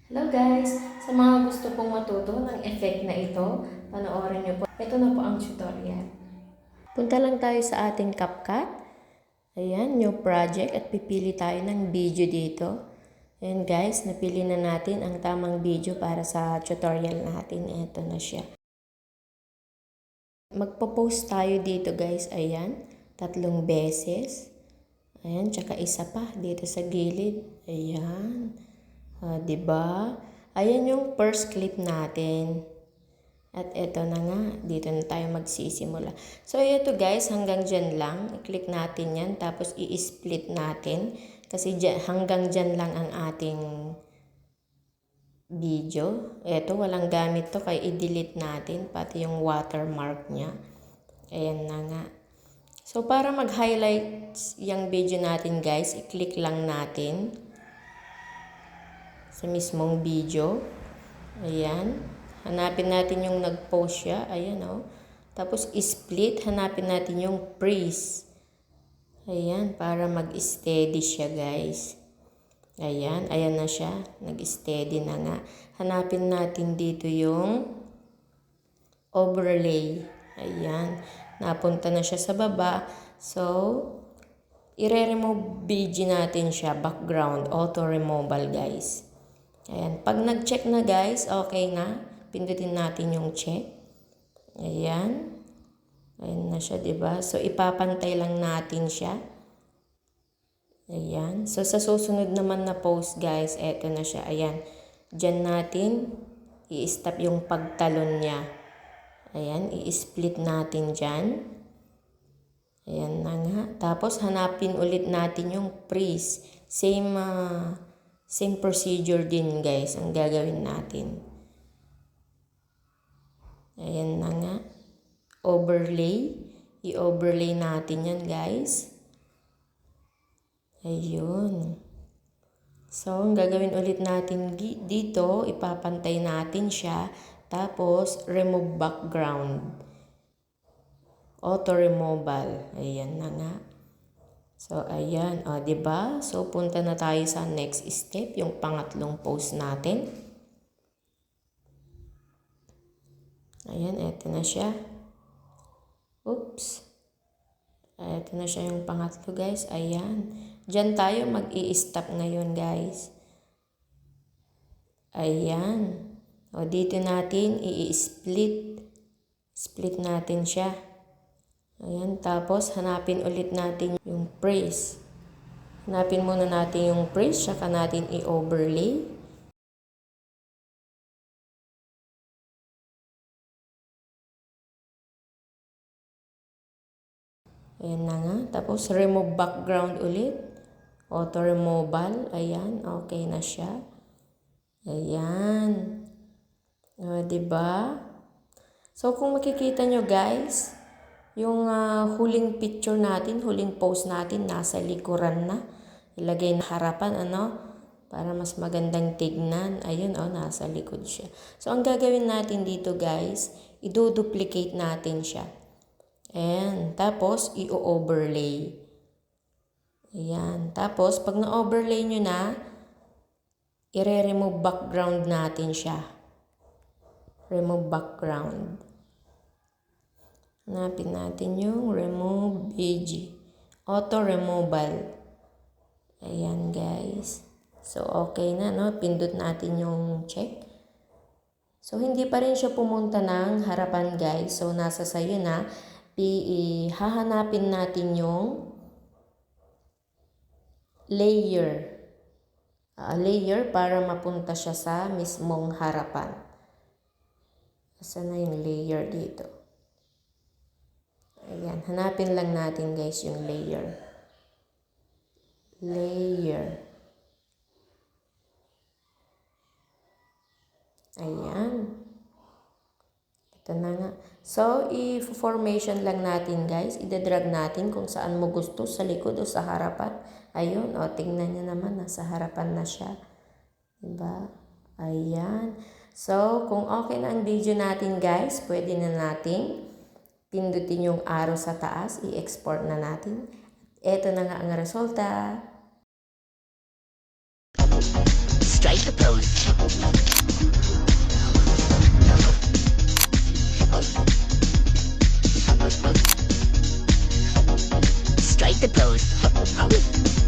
Hello guys! Sa mga gusto pong matuto ng effect na ito, panoorin niyo po. Ito na po ang tutorial. Punta lang tayo sa ating CapCut. Ayan, new project at pipili tayo ng video dito. Ayan guys, napili na natin ang tamang video para sa tutorial natin. Ito na siya. Magpo-post tayo dito guys, ayan, 3 beses. Ayan, tsaka isa pa dito sa gilid. Ayan. Diba? Ayan yung first clip natin. At eto na nga, dito na tayo magsisimula. So, ito guys, hanggang dyan lang. I-click natin yan, tapos i-split natin. Kasi dyan, hanggang dyan lang ang ating video. Eto, walang gamit to, kaya i-delete natin, pati yung watermark niya. Ayan na nga. So, para mag-highlight yung video natin guys, i-click lang natin sa mismong video. Ayan. Hanapin natin yung nag-post siya. Ayan o. Tapos split. Hanapin natin yung freeze. Ayan. Para mag-steady siya guys. Ayan. Ayan na siya. Nag-steady na nga. Hanapin natin dito yung overlay. Ayan. Napunta na siya sa baba. So, i-remove video natin siya. Background. Auto removal guys. Ayan. Pag nag-check na guys, okay na. Pindutin natin yung check. Ayan. Ayan na siya, diba? So, ipapantay lang natin siya. Ayan. So, sa susunod naman na post guys, eto na siya. Ayan. Diyan natin i-stop yung pagtalon niya. Ayan. I-split natin dyan. Ayan na nga. Tapos, hanapin ulit natin yung freeze. Same procedure din guys ang gagawin natin. Ayan na nga. Overlay. I-overlay natin yan guys. Ayun. So, ang gagawin ulit natin dito, ipapantay natin siya. Tapos, remove background. Auto removal. Ayan na nga. So, ayan. O, diba? So, punta na tayo sa next step, yung pangatlong post natin. Ayan, eto na siya. Oops. Eto na siya yung pangatlo, guys. Ayan. Diyan tayo mag-i-stop ngayon, guys. Ayan. O, dito natin i-split. Split natin siya. Ayan, tapos hanapin ulit natin yung freeze. Hanapin muna natin yung freeze, saka natin i-overlay. Ayan na nga. Tapos remove background ulit. Auto removal. Ayan, okay na siya. Ayan. O, diba? So, kung makikita nyo guys, yung huling picture natin, huling post natin, nasa likuran na. Ilagay na harapan, para mas magandang tignan. Ayun, nasa likod siya. So, ang gagawin natin dito guys, i-duplicate natin siya. Ayan. Tapos, i-overlay. Ayan. Tapos, pag na-overlay nyo na, i-remove background natin siya. Remove background. Hanapin natin yung remove video. Auto removal. Ayan guys. So okay na, pindot natin yung check. So hindi pa rin siya pumunta ng harapan guys. So nasa sayo na. Hahanapin natin yung layer. Layer para mapunta siya sa mismong harapan. Saan na yung layer dito? Ayan, hanapin lang natin guys yung layer. Layer. Ayan. Ito na nga. So, i-formation lang natin guys. Ida-drag natin kung saan mo gusto, sa likod o sa harapan. Ayun, tingnan nyo naman, nasa harapan na siya. Diba? Ayan. So, kung okay na ang video natin guys, pwede na nating pindutin yung arrow sa taas, i-export na natin. Ito na nga ang resulta. Strike the pose. Strike the pose.